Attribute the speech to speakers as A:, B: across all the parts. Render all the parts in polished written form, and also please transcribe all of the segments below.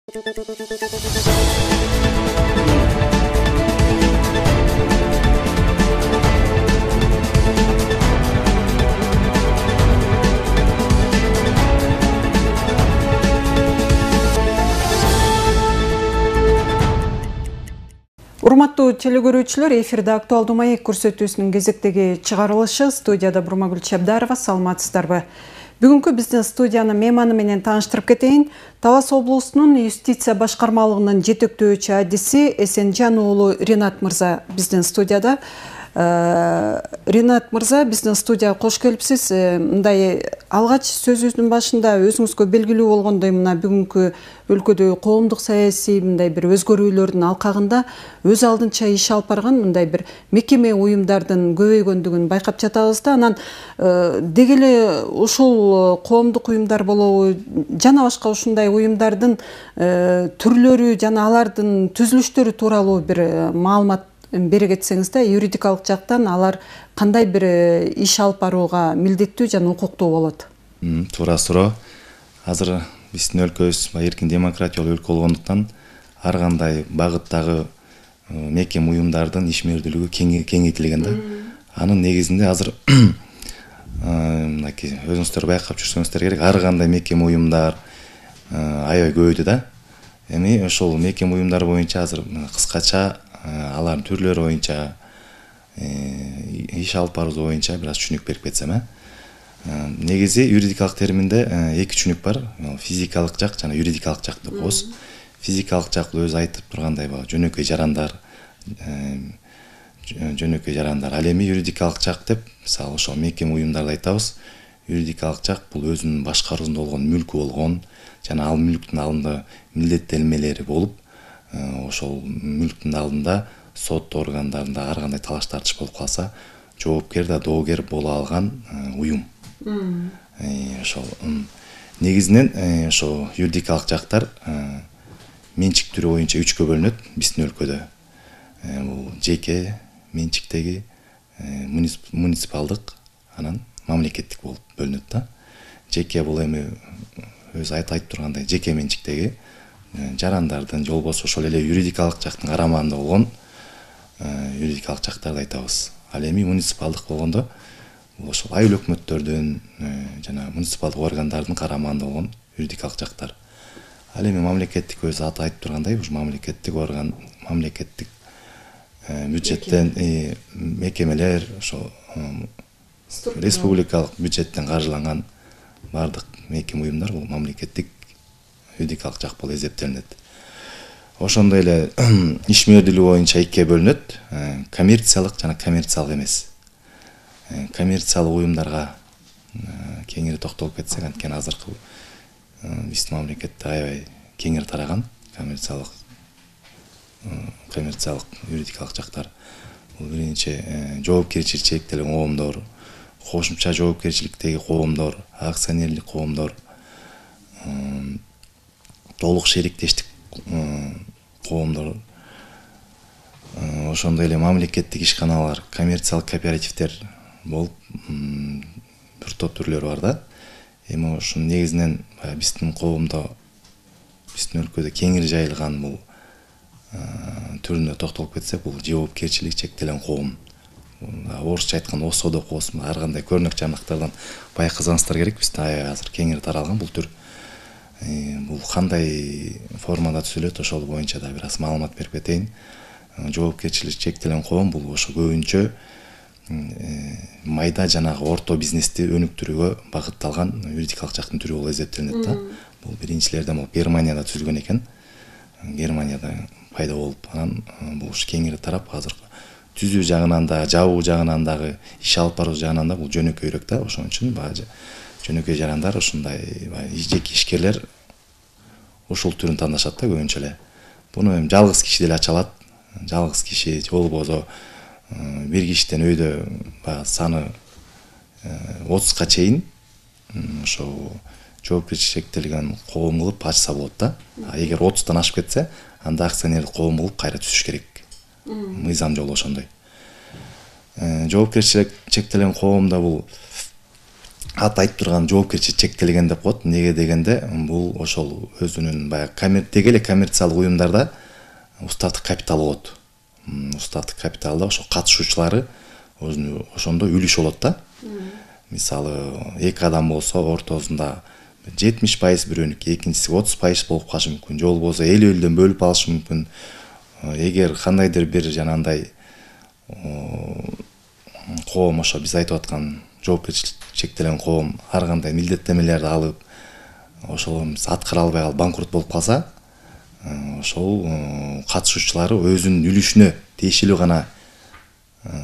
A: Урматтуу телекөрүүчүлөр, эфирде актуалдуу маек көрсөтүүсүнүн кезектеги чыгарылышы. Студияда Бурмагүл Чабдарова, саламатсыздарбы. Бүгүнкү биздин студиянын мейманы менен тааныштырып кетейин. Талас облусунун юстиция башкармалыгынын жетектөөчү адиси Эсенжан уулу Ринат мырза биздин студияда. Ринат мырза, биздин студияга кош келипсиз. Мындай алгач сөзүбүздүн башында өзүңүзгө белгилүү болгондой, мына бүгүнкү өлкөдө коомдук саясий мындай бир өзгөрүүлөрдүн алкагында өз алдынча иш алып барган мындай бир мекеме уюмдардын көбөйгөндүгүн байкап жатабыз да. Анан деги эле ушул коомдук уюмдар болобу жана башка ушундай уюмдардын түрлөрү жана алардын түзүлүштөрү тууралуу бир маалымат бере кетсеңиз да, юридикалык жактан алар кандай бир иш алып барууга милдеттүү жана укуктуу болот?
B: Туура суроо. Азыр биздин өлкөбүз эркин демократиялуу өлкө болгондуктан ар кандай багыттагы мекеме уюмдардын ишмердүүлүгү кеңейтилген да. Анын негизинде азыр мынакей өзүңүздөр байкап жүрсөңүздөр керек, ар кандай мекеме уюмдар аябай көбөйдү да. Эми ошол мекеме уюмдар боюнча азыр кыскача алардын түрлөрү боюнча иш алып баруу боюнча бир аз түшүнүк берип кетсем. Негизи юридикалык терминде эки түшүнүк бар. Физикалык жак жана юридикалык жак деп коебуз. Физикалык жак өзү айтып тургандай жөнөкөй жарандар, ал эми юридикалык жак деп мисалы ошол мекеме уюмдарды айтабыз. Юридикалык жак бул өзүнүн башкаруусунда болгон мүлкү болгон жана ал мүлктүн алдында милдеттенмелери болуп, ошол мүлктүн алдында сот органдарында ар кандай талаш тартыш болуп калса, жоопкер да доогер боло алган уюм. Ошол негизинен ошо юридикалык жактар менчик түрү боюнча 3кө бөлүнөт биздин өлкөдө. Бул жеке менчиктеги, муниципалдык, анан мамлекеттик болуп бөлүнөт да. Жеке бул эми өзү айтып тургандай жеке менчиктеги жарандардын же болбосо ошол эле юридикалык жактын карамагында болгон юридикалык жактарды айтабыз. Ал эми муниципалдык болгондо бул ошол айыл өкмөттөрдүн жана муниципалдык органдардын карамагында болгон юридикалык жактар. Ал эми мамлекеттик өзү аты айтып тургандай, ушу мамлекеттик орган, мамлекеттик бюджеттен мекемелер, ошо республикалык бюджеттен каржыланган бардык мекеме уюмдар бул мамлекеттик юридикалык жак болуп эсептелинет. Ошондой эле ишмердүүлүгү боюнча экиге бөлүнөт. Коммерциялык жана коммерциялык эмес. Коммерциялык уюмдарга кеңири токтолуп кетсек, анткени азыркы биздин мамлекетте аябай кеңири тараган коммерциялык юридикалык жактар. Бул биринчи жоопкерчилик чектелген коомдор, кошумча жоопкерчиликтеги коомдор, акционерлик коомдор, толук шериктештик коомдор, ошондой эле мамлекеттик ишканалар, коммерциялык кооперативдер болуп бир топ түрлөрү бар да. Эми ушунун негизинен биздин коомдо, биздин өлкөдө кеңири жайылган бул түрүнө токтолуп кетсек, бул жоопкерчилик чектелген коом. Орусча айтканда ОСО деп коебуз. Ар кандай көрнөк жарнактардан байкасаңыздар керек, бизде аябай азыр кеңири таралган бул түр. Бул кандай формада түзүлөт, ошол боюнча да бир аз маалымат берип кетейин. Жоопкерчилик чектелген коом бул ошо көбүнчө майда жана орто бизнести өнүктүрүүгө багытталган юридикалык жактын түрү болуп эсептелинет да. Бул биринчилерден болуп Германияда түзүлгөн экен. Германияда пайда болуп, анан бул кеңири тарап, азыр түзүү жагынан да, жабуу жагынан дагы, иш алып баруу жагынан да бул жөнөкөйрөөк да. Ошон үчүн жөнөкөй жарандар, ушундай жеке ишкерлер ушул түрүн тандашат да көбүнчө эле. Буну эми жалгыз киши деле ача алат. Жалгыз киши же болбосо бир кишиден өйдө саны 30га чейин ошо жоопкерчилик чектелген коом кылып ачса болот да. Эгер 30тан ашып кетсе, анда акционерлик коом кылып кайра түзүш керек. Мыйзам жолу ошондой. Жоопкерчилик чектелген коомдо бул аты айтып турган жоопкерчилик чектелген деп коет. Неге дегенде бул ошол өзүнүн баягы деги эле коммерциялык уюмдарда уставдык капитал болот. Уставдык капиталда ошо катышуучулары ошондо үлүш болот да. Мисалы 2 адам болсо ортосунда 70% бирөөнүкү, экинчиси 30% болуп калышы мүмкүн. Же болбосо 50-50ден бөлүп алышы мүмкүн. Эгер кандайдыр бир жанагындай коом, ошо биз айтып аткан жоопкерчилик чектелген коом ар кандай милдеттенмелерди алып, ошол аткара албай калып банкрот болуп калса, ошол катышуучулары өзүнүн үлүшүнө тиешелүү гана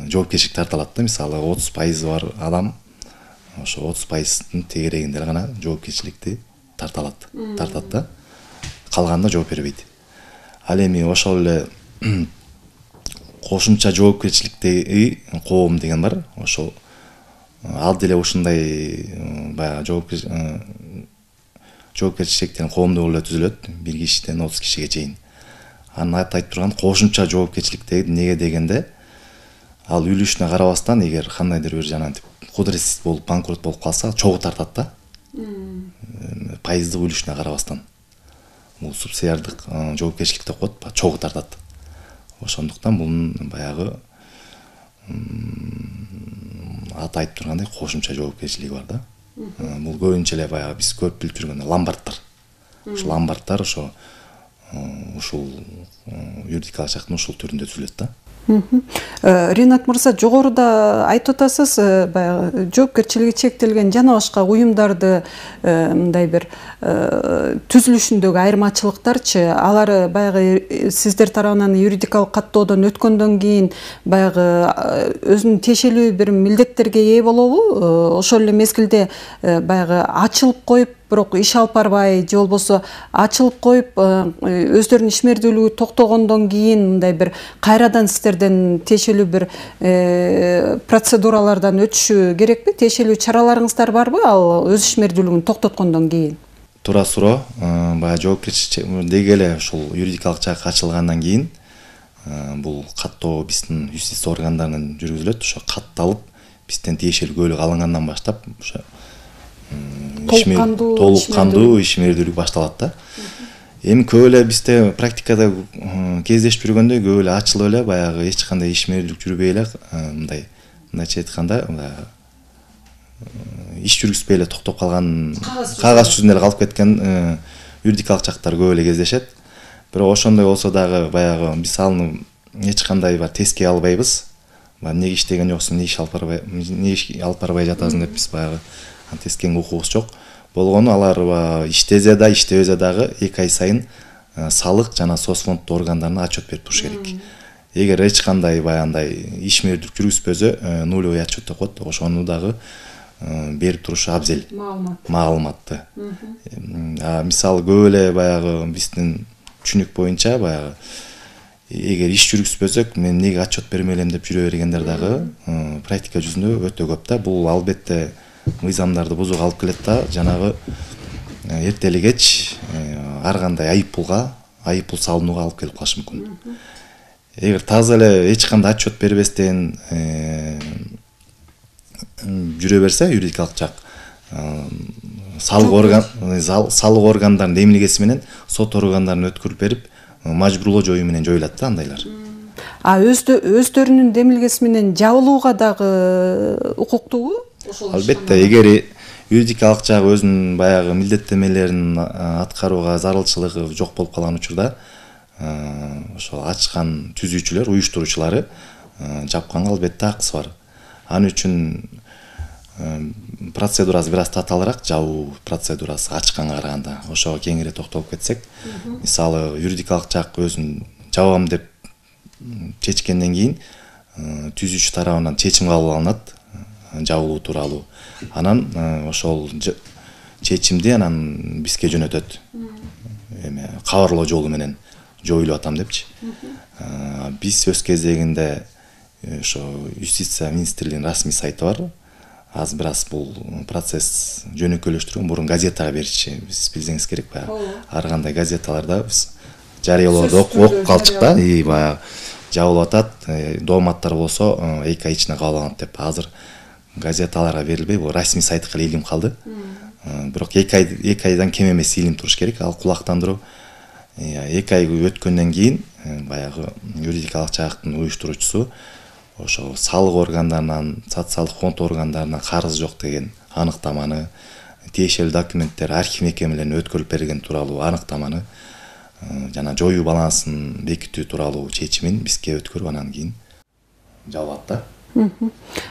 B: жоопкерчилик тарта алат да. Мисалы 30% бар адам ошо 30%дын тегерегинде гана жоопкерчиликти тартат да. Калганына жооп бербейт. Ал эми ошол эле кошумча жоопкерчиликтеги коом деген бар. Ошол ал деле ушундай баягы жоопкерчилик чектелген коомдор болуп түзүлөт, 1 кишиден 30 кишиге чейин. Анын аты айтып турган кошумча жоопкерчиликтеги неге дегенде, ал үлүшүнө карабастан эгер кандайдыр бир жанагынтип кудуретсиз болуп банкрот болуп калса, чогуу тартат да. Пайыздык үлүшүнө карабастан. Бул субсидиардык жоопкерчилик деп коет, чогуу тартат. Ошондуктан бунун баягы аты айтып тургандай кошумча жоопкерчилиги бар да. Бул көбүнчө эле баягы биз көп билип жүргөн ломбардтар. Ошол ломбардтар ошо ушул юридикалык жактын ушул түрүндө түзүлөт да.
A: Ринат мырза, жогоруда айтып атасыз, баягы жоопкерчилиги чектелген жана башка уюмдарды мындай бир түзүлүшүндөгү айырмачылыктарчы, алар баягы сиздер тарабынан юридикалык каттоодон өткөндөн кийин баягы өзүнүн тиешелүү бир милдеттерге ээ болобу? Ошол эле мезгилде баягы ачылып коюп, бирок иш алып барбай, же болбосо ачылып коюп өздөрүнүн ишмердүүлүгү токтогондон кийин мындай бир кайрадан сиздерден тиешелүү бир процедуралардан өтүшү керекпи? Тиешелүү чараларыңыздар барбы ал өз ишмердүүлүгүн токтоткондон кийин?
B: Туура суроо. Баягы жоопкерчилик деги эле ушул юридикалык жак ачылгандан кийин бул каттоо биздин юстиция органдарынан жүргүзүлөт. Ошо катталып, бизден тиешелүү көйлөг алынгандан баштап ошо толук кандуу ишмердүүлүк башталат да. Эми көп эле бизде практикада кездешип жүргөндө көп эле ачылып эле баягы эч кандай ишмердүүлүк жүрбөй эле мындайча айтканда иш жүргүзбөй эле токтоп калган, кагаз жүзүндө эле калып кеткен юридикалык жактар көп эле кездешет. Бирок ошондой болсо дагы баягы биз аны эч кандай тестке албайбыз. Эмне иштеген жоксуң, эмне иш алып барбай жатасың деп биз баягы тескенге укугубуз жок. Болгону алар иштесе да, иштебесе дагы 2 ай сайын салык жана соцфонддуу органдарына отчет берип туруш керек. Эгер эч кандай баягындай ишмердүүлүк жүргүзбөсө, нулевой отчет деп коет, ошону дагы берип турушу абзел. Маалыматты. Мисалы көп эле баягы биздин түшүнүк боюнча баягы эгер иш жүргүзбөсөк, мен эмнеге отчет бермей элем деп жүрө бергендер дагы практика жүзүндө өтө көп да. Бул албетте мыйзамдарды бузууга алып келет да, жанагы эртели кеч ар кандай айыппул салынууга алып келип калышы мүмкүн. Эгер таза эле эч кандай отчет бербестен жүрө берсе юридикалык жак, салык органдарынын эмилгеси менен сот органдарына өткөрүп берип, мажбурлоо жою менен жоюлат да андайлар.
A: Өздөрүнүн демилгеси менен жабылууга дагы укуктуубу?
B: Албетте, эгер юридикалык жак өзүнүн баягы милдеттенмелерин аткарууга зарылчылыгы жок болуп калган учурда, ошол ачкан түзүүчүлөр, уюштуруучулары жапканга албетте акысы бар. Ал үчүн процедурасы бир аз татаалыраак, жабуу процедурасы ачканга караганда. Ошого кеңири токтолуп кетсек, мисалы юридикалык жак өзүн жабам деп чечкенден кийин түзүүчү тарабынан чечим кабыл алынат жабылуу тууралуу. Анан ошол чечимди анан бизге жөнөтөт. Эме кабарлоо жолу менен жоюлуп атам депчи. Биз өз кезегинде ошо юстиция министрлигинин расмий сайты бар. Аз бир аз бул процесс жөнөкөйлөштүргөн, мурун газетага беришчи. Биз билсеңиз керек баягы. Ар кандай газеталарда биз жарыялоодо окуп калчык да. Баягы жабылып атат, дооматтар болсо 2 ай ичинде кабыл алынат деп. Азыр газеталарга берилбей, бул расмий сайтка илим калды. Бирок 2 айдан кем эмес илим туруш керек. Ал кулактандыруу 2 ай өткөндөн кийин баягы юридикалык жактын уюштуруучусу ошо салык органдарынан, социалдык фонд органдарынан карыз жок деген аныктаманы, тиешелүү документтер архив мекемелерине өткөрүлүп берилген тууралуу аныктаманы жана жоюу балансын бекитүү тууралуу чечимин бизге өткөрүп, анан кийин жабылат да.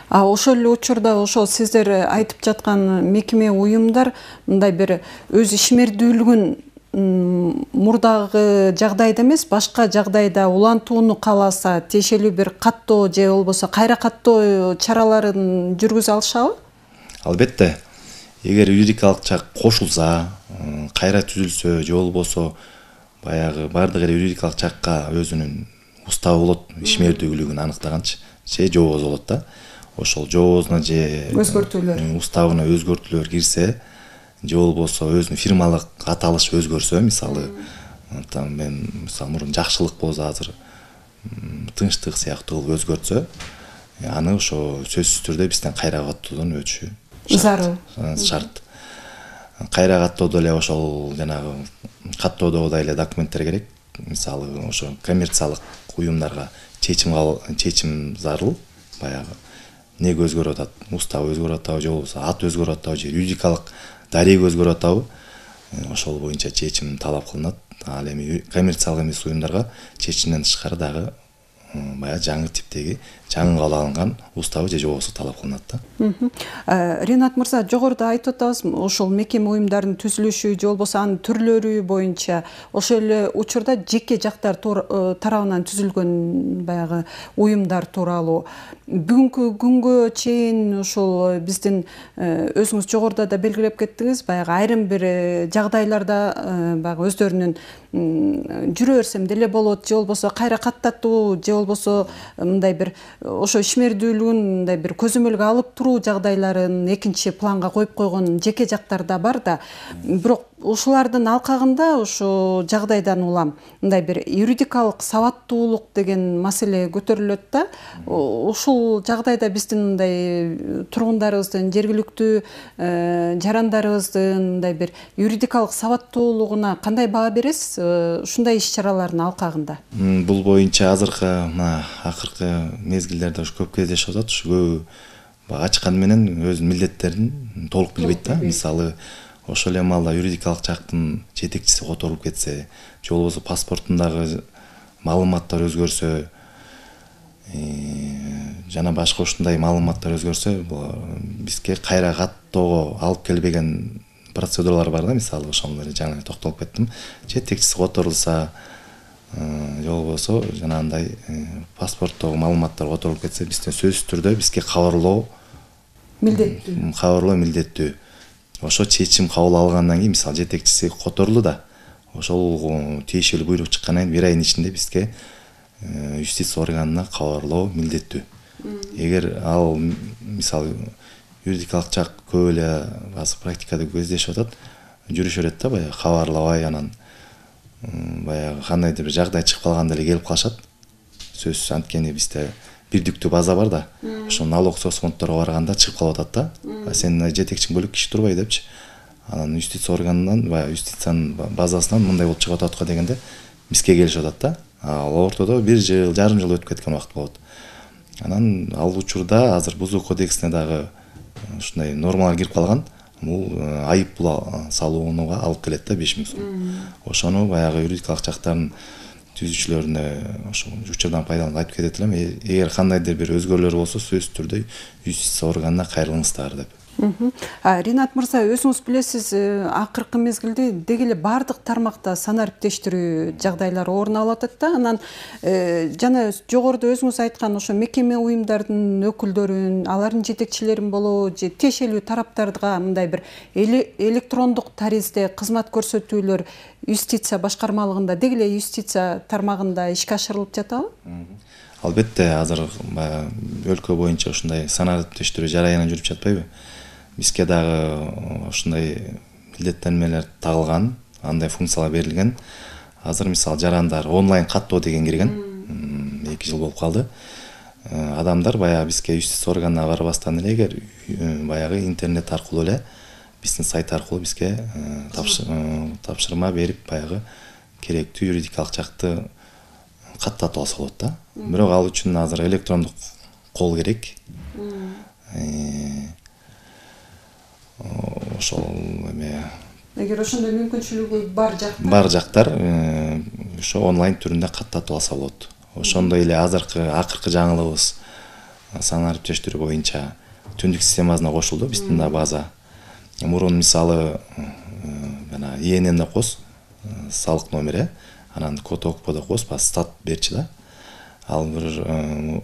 A: Ошол эле учурда ошол сиздер айтып жаткан мекеме уюмдар мындай бир өз ишмердүүлүгүн мурдагы жагдайда эмес, башка жагдайда улантууну кааласа, тиешелүү бир каттоо же болбосо кайра каттоо чараларын жүргүзө алышабы?
B: Албетте. Эгер юридикалык жак кошулса, кайра түзүлсө, же болбосо баягы бардык юридикалык жакка өзүнүн устабы болот, ишмердүүлүгүн аныктаганчы, же жобоз болот да. Ошол жобозуна же уставына өзгөртүүлөр кирсе, же болбосо өзүнүн фирмалык аталыш өзгөрсө, мисалы, мен мурун жакшылык болсо азыр тынчтык сыяктуу кылып өзгөртсө, аны ошо сөзсүз түрдө бизден кайра каттоодон өтүшү зарыл, шарт. Кайра каттоодо эле ошол жанагы каттоодогудай эле документтер керек. Мисалы, ошо коммерциялык уюмдарга чечим зарыл. Баягы неге өзгөрүп атат? Устав өзгөрүп атабы, же болбосо ат өзгөрүп атабы, же юридикалык дареги өзгөрүп атабы? Ошол боюнча чечим талап кылынат. Ал эми коммерциялык эмес уюмдарга чечимден тышкары дагы баягы жаңы типтеги, жаңы кабыл алынган уставы же жобосу талап кылынат да.
A: Ринат мырза, жогоруда айтып атабыз, ошол мекеме уюмдардын түзүлүшү же болбосо анын түрлөрү боюнча ошол эле учурда жеке жактар тарабынан түзүлгөн баягы уюмдар тууралуу бүгүнкү күнгө чейин ошол биздин өзүңүз жогоруда да белгилеп кеттиңиз, баягы айрым бир жагдайларда баягы өздөрүнүн жүрө берсем деле болот, же болбосо кайра каттатуу, же болбосо мындай бир ошо ишмердүүлүгүн мындай бир көзөмөлгө алып туруу жагдайларын экинчи планга коюп койгон жеке жактар да бар да. Бирок ушулардын алкагында ошо жагдайдан улам мындай бир юридикалык сабаттуулук деген маселе көтөрүлөт да. Ушул жагдайда биздин мындай тургундарыбыздын, жергиликтүү жарандарыбыздын мындай бир юридикалык сабаттуулугуна кандай баа бересиз ушундай иш-чаралардын алкагында?
B: Бул боюнча азыркы акыркы мезгилдерде ушу көп кездешип атат. Ушу көбү ачкан менен өзүнүн милдеттерин толук билбейт да. Мисалы, ошол эле маалда юридикалык жактын жетекчиси которулуп кетсе, же болбосо паспортундагы маалыматтар өзгөрсө, жана башка ушундай маалыматтар өзгөрсө, бизге кайра каттоого алып келбеген процедуралар бар да. Мисалы, ошондо жаңы токтолуп кеттим. Жетекчиси которулса, же болбосо жанагындай паспорттогу маалыматтар которулуп кетсе, бизден сөзсүз түрдө бизге кабарлоо милдеттүү. Ошо чечим кабыл алгандан кийин, мисалы, жетекчиси которулду да, ошол тиешелүү буйрук чыккандан кийин 1 айдын ичинде бизге юстиция органына кабарлоо милдеттүү. Эгер ал, мисалы, юридикалык жак көп эле азыр практикада кездешип атат, жүрүшө берет да, баягы кабарлабай, анан баягы кандайдыр бир жагдай чыгып калганда эле келип калышат. Сөзсүз, анткени бизде бирдиктүү база бар да. Ошо налог соцфондторго барганда чыгып калып атат да. Сен жетекчиң бөлөк киши турбай депчи. Анан юстиция органынан, баягы юстициянын базасынан мындай болуп чыгып атат дегенде бизге келишип атат да. Ал ортодо 1 жыл, жарым жыл өтүп кеткен убакыт болот. Анан ал учурда азыр бузуу кодексине дагы ушундай нормалар кирип калган. Бул айып салууга алып келет да, 5000 сом. Ошону баягы юридикалык жактардын түзүүчүлөрүнө ошо учурдан пайдаланып айтып кетет элем. Эгер кандайдыр бир өзгөрүүлөр болсо, сөзсүз түрдө юстиция органына кайрылыңыздар деп.
A: Ринат мырза, өзүңүз билесиз, акыркы мезгилде деги эле бардык тармакта санариптештирүү жагдайлары орун алып атат да. Анан жана жогоруда өзүңүз айткан ошо мекеме уюмдардын өкүлдөрүн, алардын жетекчилерин болобу, же тиешелүү тараптарга мындай бир электрондук таризде кызмат көрсөтүүлөр юстиция башкармалыгында, деги эле юстиция тармагында ишке ашырылып жатабы?
B: Албетте, азыр өлкө боюнча ушундай санариптештирүү жараяны жүрүп жатпайбы? Бизге дагы ушундай милдеттенмелер тагылган, андай функциялар берилген. Азыр мисалы жарандар онлайн каттоо деген кирген. 2 жыл болуп калды. адамдар баягы бизге юстиция органына барбастан эле эгер баягы интернет аркылуу эле биздин сайт аркылуу бизге тапшырма берип баягы керектүү юридикалык жакты каттатып алса болот да. Бирок ал үчүн азыр электрондук кол керек. Ошол
A: эгер ошондой мүмкүнчүлүгү
B: бар жактар ошо онлайн түрүндө каттатып алса болот. Ошондой эле акыркы жаңылыгыбыз санын ариптештирүү боюнча түндүк системасына кошулду биздин да база. Мурун мисалы жана ИНН кос салык номери, анан код ОКПО кос, стат берчи да. Ал бир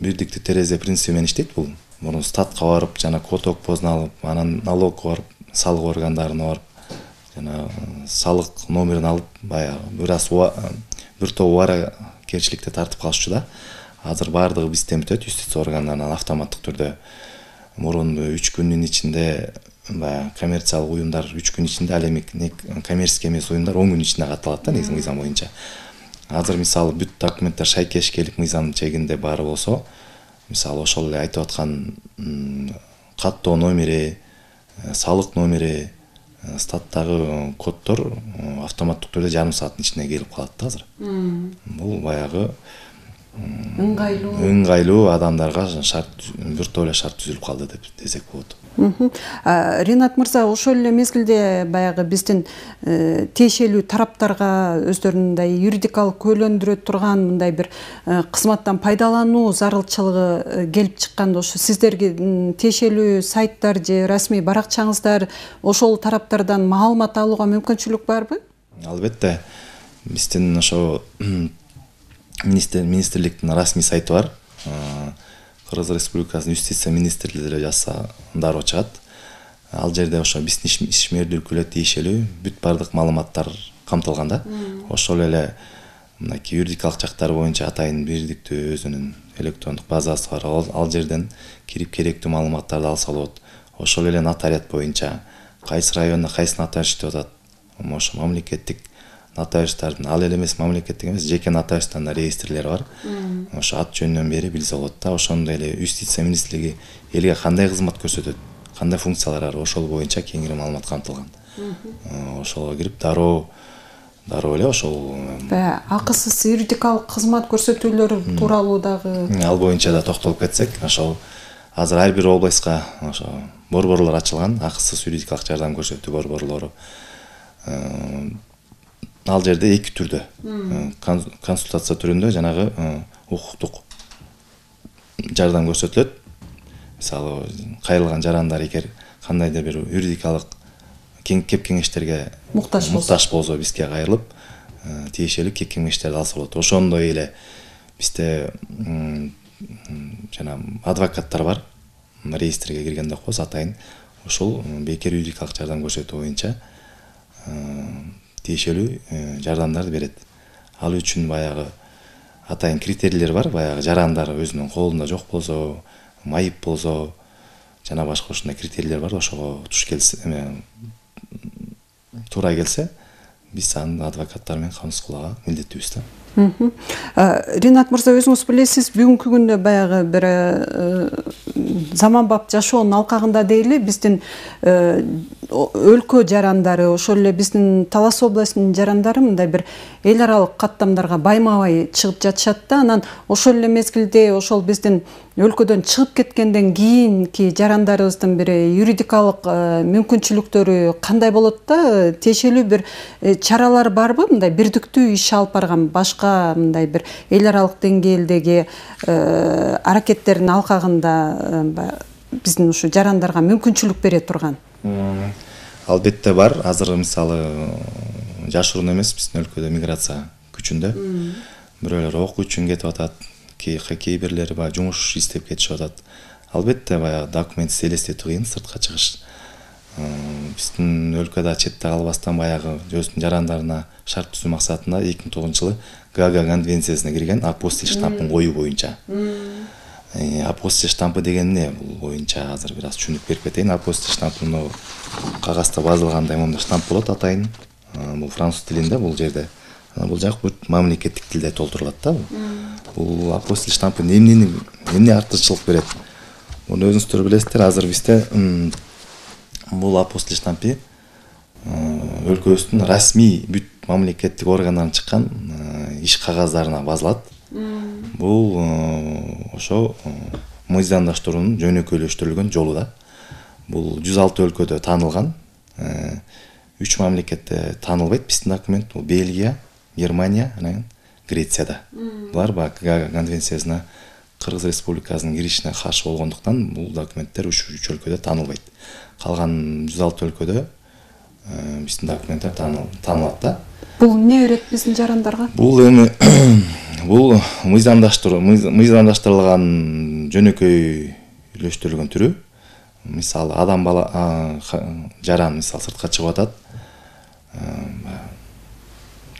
B: бирдиктүү терезе принципи менен иштейт бул. Мурун статка барып, жана код ОКПОсун алып, анан налогко барып, салык органдарына барып, жана салык номерин алып, баягы бир топ убаракерчиликти тартып калышчу да. Азыр баардыгы бизден бүтөт, юстиция органдарынан автоматтык түрдө. Мурун 3 күндүн ичинде баягы коммерциялык уюмдар 3 күн ичинде, ал эми коммерческий эмес уюмдар 10 күн ичинде катталат да, негизги мыйзам боюнча. Азыр мисалы бүт документтер шайкешкелик мыйзам чегинде бар болсо, мисалы ошол эле айтып аткан каттоо номери, салык номери, статтагы коддор автоматтык түрдө жарым сааттын ичинде келип калат да азыр. Бул баягы ыңгайлуу адамдарга бир топ эле шарт түзүлүп калды деп десек болот.
A: Ринат мырза, ошол эле мезгилде баягы биздин тиешелүү тараптарга өздөрүнүн юридикалык көйлөндүрө турган мындай бир кызматтан пайдалануу зарылчылыгы келип чыкканда, ошо сиздерге тиешелүү сайттар же расмий баракчаңыздар ошол тараптардан маалымат алууга мүмкүнчүлүк барбы?
B: Албетте, биздин ошо министрликтин расмий сайты бар. Кыргыз Республикасынын юстиция министрлиги деле жазса дароо чыгат. Ал жерде ошо биздин ишмердүүлүккө тиешелүү бүт бардык маалыматтар камтылган да. Ошол эле мынакей юридикалык жактар боюнча атайын бирдиктүү өзүнүн электрондук базасы бар. Ал жерден кирип керектүү маалыматтарды алса болот. Ошол эле нотариат боюнча кайсы районда кайсы нотариус иштеп атат, ошо мамлекеттик нотариустардын, ал эле эмес мамлекеттик эмес, жеке нотариустардын реестрлери бар. Ошо ат жөнүнөн бери билсе болот да. Ошондой эле юстиция министрлиги элге кандай кызмат көрсөтөт, кандай функциялар бар, ошол боюнча кеңири маалымат камтылган. Ошого кирип дароо эле ошол
A: акысыз юридикалык кызмат көрсөтүүлөр тууралуу дагы
B: ал боюнча да токтолуп кетсек, ошол азыр ар бир областка ошо борборлор ачылган, акысыз юридикалык жардам көрсөтүү борборлору. Ал жерде эки түрдө, консультация түрүндө жанагы укуктук жардам көрсөтүлөт. Мисалы, кайрылган жарандар эгер кандайдыр бир юридикалык кеп кеңештерге муктаж болсо, бизге кайрылып, тиешелүү кеп кеңештерди алса болот. Ошондой эле бизде жана адвокаттар бар. Реестрге киргенде коз атайын ошол бекер юридикалык жардам көрсөтүү боюнча тиешелүү жардамдарды берет. Ал үчүн баягы атайын критерийлер бар. Баягы жарандар өзүнүн колунда жок болсо, майып болсо, жана башка ушундай критерийлер бар. Ошого туура келсе, биз аны адвокаттар менен камсыз кылууга милдеттүүбүз да.
A: Ринат мырза, өзүңүз билесиз, бүгүнкү күндө баягы бир заманбап жашоонун алкагында дейли, биздин өлкө жарандары, ошол эле биздин Талас областынын жарандары мындай бир эл аралык каттамдарга байма-бай чыгып жатышат да. Анан ошол эле мезгилде ошол биздин өлкөдөн чыгып кеткенден кийинки жарандарыбыздын бир юридикалык мүмкүнчүлүктөрү кандай болот да? Тиешелүү бир чаралар барбы? Мындай бирдиктүү иш алып барган башка мындай бир эл аралык деңгээлдеги аракеттердин алкагында биздин ушу жарандарга мүмкүнчүлүк бере турган?
B: Албетте бар. Азыр мисалы жашыруун эмес, биздин өлкөдө миграция күчүндө. Бирөөлөр окуу үчүн кетип атат, кейбирлери баягы жумуш издеп кетишип атат. Албетте баягы документти элестетүү кыйын, сыртка чыгыш. Биздин өлкөдө четте калбастан баягы өзүнүн жарандарына шарт түзүү максатында 2009-жылы Гага конвенциясына кирген апостиль штампын коюу боюнча. Апостиль штампы деген эмне? Бул боюнча азыр бир аз түшүнүп берип кетейин. Апостиль штампы кагазда базылгандай моундай штамп болот атайын. Бул француз тилинде бул жерде. Бул жак мамлекеттик тилде толтурулат да. Бул апостиль штампы эмне артыкчылык берет? Муну өзүңүздөр билесиздер. Азыр бизде бул апостиль штампы өлкөбүздүн расмий бүт мамлекеттик органдардан чыккан иш кагаздарына базылат. Бул ошо мыйзамдаштыруунун жөнөкөйлөштүрүлгөн жолу да. Бул 106 өлкөдө таанылган. 3 мамлекетте таанылбайт биздин документ. Бул Бельгия, Германия, анан Грецияда. Булар Гага конвенциясына Кыргыз Республикасынын киришине каршы болгондуктан бул документтер 3 өлкөдө таанылбайт. Калган 106 өлкөдө биздин документтер таанылат да.
A: Бул эмне берет биздин жарандарга?
B: Бул эми бул мыйзамдаштырылган жөнөкөйлөштүрүлгөн түрү. Мисалы адам бала жаран мисалы сыртка чыгып атат.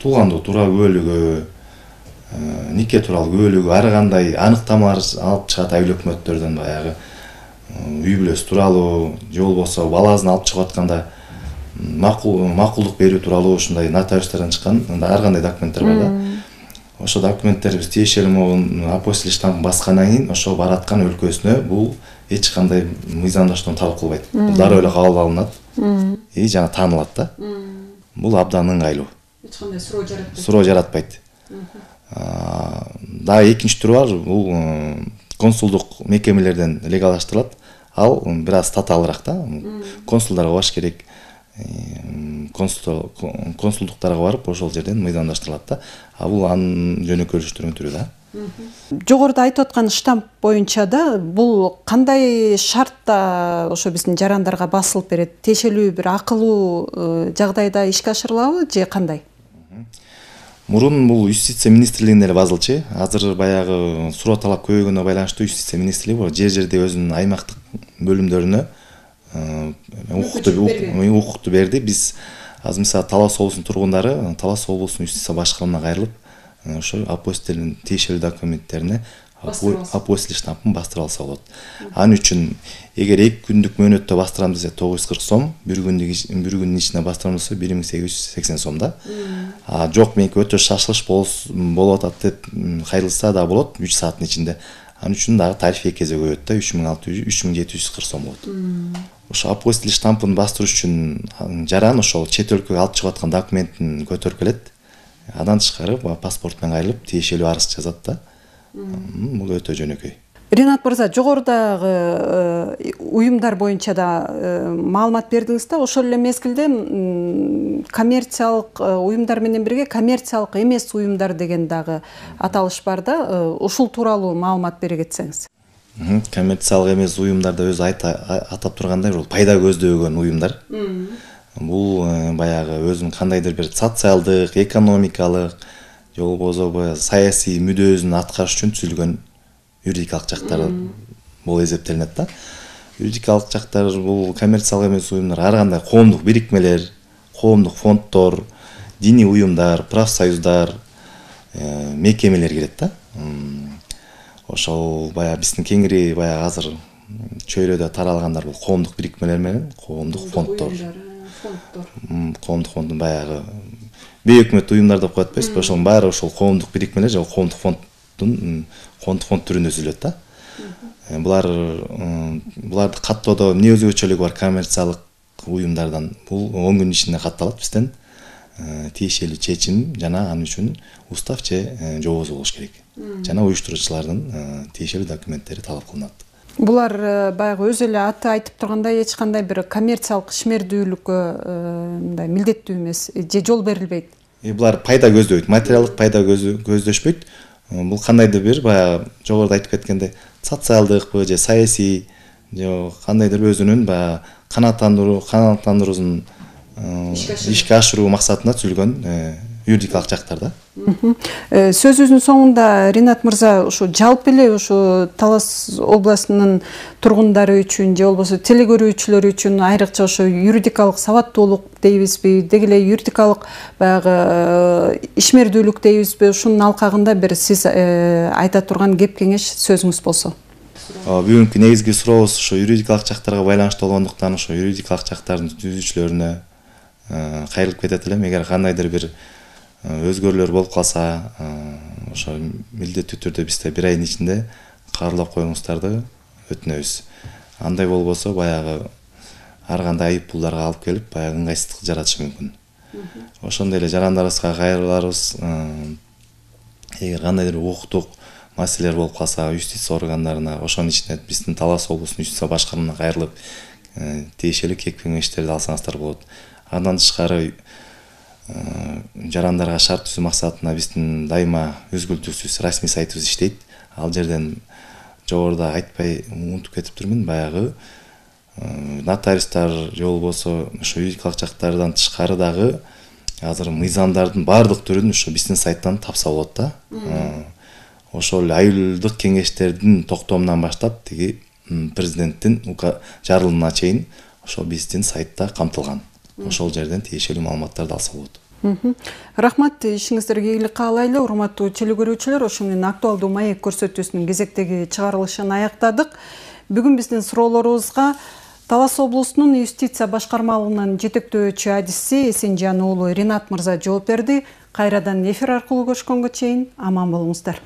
B: Туулгандуу тууралуу күбөлүгү, нике тууралуу күбөлүгү, ар кандай аныктамалар алып чыгат айыл өкмөттөрдөн баягы үй бүлөсү тууралуу, же болбосо баласын алып чыгып атканда макулдук берүү тууралуу ушундай нотариустардан чыккан ар кандай документтер бар да. Ошо документтер биз тиешелүү апостиль штампын баскандан кийин ошо бараткан өлкөсүнө бул эч кандай мыйзамдаштырууну талап кылбайт. Бул дароо эле кабыл алынат и жана таанылат да. Бул абдан ыңгайлуу.
A: Эч кандай
B: суроо жаратпайт. Дагы экинчи түрү бар. Бул консулдук мекемелерден легалдаштырылат. Ал бир аз татаалыраак да. Консулдарга баш керек. Консулдуктарга барып ошол жерден мыйзамдаштырылат да. Бул анын жөнөкөйлөштүргөн түрү да.
A: Жогоруда айтып аткан штамп боюнча да бул кандай шартта ошо биздин жарандарга басылып берет? Тиешелүү бир акылуу жагдайда ишке ашырылабы же кандай?
B: Мурун бул юстиция министрлигинде эле базылчу. Азыр баягы суроо талап көбөйгөнүнө байланыштуу юстиция министрлиги жер-жерде өзүнүн аймактык бөлүмдөрүнө укукту берди. Биз азыр мисалы Талас облусунун тургундары Талас облусунун юстиция башкармасына кайрылып, ошо апостилдин тиешелүү документтерине апостиль штампын бастырып алса болот. Анын үчүн эгер 2 күндүк мөөнөттө бастырам десе 940 сом, бир күндүн ичинде бастырам десе 1880 сом да. Жок, меники өтө шашылыш болуп атат деп кайрылса да болот 3 сааттын ичинде. Анын үчүн дагы тариф 2 эсе көбөйөт да, 3740 сом болот. Ошо апостиль штампын бастыруу үчүн жаран ошол чет өлкөгө алып чыгып аткан документин көтөрүп келет. Андан тышкары паспорт менен кайрылып тиешелүү арыз жазат да. Бул өтө жөнөкөй.
A: Ринат мырза, жогорудагы уюмдар боюнча да маалымат бердиңиз да, ошол эле мезгилде коммерциялык уюмдар менен бирге коммерциялык эмес уюмдар деген дагы аталыш бар да. Ушул тууралуу маалымат бере кетсеңиз.
B: Коммерциялык эмес уюмдарда өзү атап тургандай бул пайда көздөгөн уюмдар. Бул баягы өзүнүн кандайдыр бир социалдык, экономикалык, же болбосо саясий мүдөөсүн аткарыш үчүн түзүлгөн юридикалык жактар бул эсептелинет да. Юридикалык жактар бул коммерциялык эмес уюмдар ар кандай коомдук бирикмелер, коомдук фонддор, диний уюмдар, профсоюздар, мекемелер кирет да. Ошол баягы биздин кеңири баягы азыр чөйрөдө таралгандар бул коомдук бирикмелер менен коомдук фонддор. Коомдук фонддун баягы бейөкмөт уюмдар деп коет эмеспи? Ошонун баары ошол коомдук бирикмелер же коомдук фонд түрүндө түзүлөт да. Буларды каттоодо эмне өзгөчөлүгү бар коммерциялык уюмдардан? Бул 10 күн ичинде катталат бизден. Тиешелүү чечим жана анын үчүн устав же жобосу болуш керек. Жана уюштуруучулардын тиешелүү документтери талап кылынат.
A: Булар баягы өзү эле аты айтып тургандай эч кандай бир коммерциялык ишмердүүлүккө мындай милдеттүү эмес же жол берилбейт.
B: Булар пайда көздөйт, материалдык пайда көздөшпөйт. Бул кандайдыр бир баягы жогоруда айтып кеткендей социалдыкпы же саясий же кандайдыр өзүнүн баягы канааттандыруусун ишке ашыруу максатында түзүлгөн юридикалык жактар да.
A: Сөзүбүздүн соңунда Ринат мырза ушу жалпы эле ушу Талас областынын тургундары үчүн же болбосо теле көрүүчүлөр үчүн айрыкча ошо юридикалык сабаттуулук дейбизби, деги эле юридикалык баягы ишмердүүлүк дейбизби, ушунун алкагында бир сиз айта турган кеп кеңеш сөзүңүз болсо.
B: Бүгүнкү негизги сурообуз ошо юридикалык жактарга байланыштуу болгондуктан ошо юридикалык жактардын түзүүчүлөрүнө кайрылып кетет элем. Эгер кандайдыр бир өзгөрүүлөр болуп калса, ошо милдеттүү түрдө бизде 1 айдын ичинде карылап коюңуздарды өтүнөбүз. Андай болбосо баягы ар кандай айып пулдарга алып келип, баягы ыңгайсыздык жаратышы мүмкүн. Ошондой эле жарандарыбызга кайрыларыбыз, эгер кандайдыр укуктук маселелер болуп калса, юстиция органдарына, ошонун ичинде биздин Талас облусунун юстиция башкармасына кайрылып, тиешелүү кеңештерди алсаңыздар болот. Андан тышкары жарандарга шарт түзүү максатында биздин дайыма үзгүлтүксүз расмий сайтыбыз иштейт. Ал жерден жогоруда айтпай унутуп кетиптирмин, баягы нотариустар же болбосо ошо юридикалык жактардан тышкары дагы азыр мыйзамдардын баардык түрүн ушу биздин сайттан тапса болот да. Ошол айылдык кеңештердин токтомунан баштап тиги президенттин жарылына чейин ошол биздин сайтта камтылган. Ошол жерден тиешелүү маалыматтарды алса болот.
A: Рахмат, ишиңиздерге ийгилик каалайлы. Урматтуу теле көрүүчүлөр, ошо менен актуалдуу маек көрсөтүүсүнүн кезектеги чыгарылышын аяктадык. Бүгүн биздин суроолорубузга Талас облусунун юстиция башкармалыгынын жетектөөчү адисси Эсенжан уулу Ринат мырза жооп берди. Кайрадан эфир аркылуу көрүшкөнгө чейин аман болуңуздар.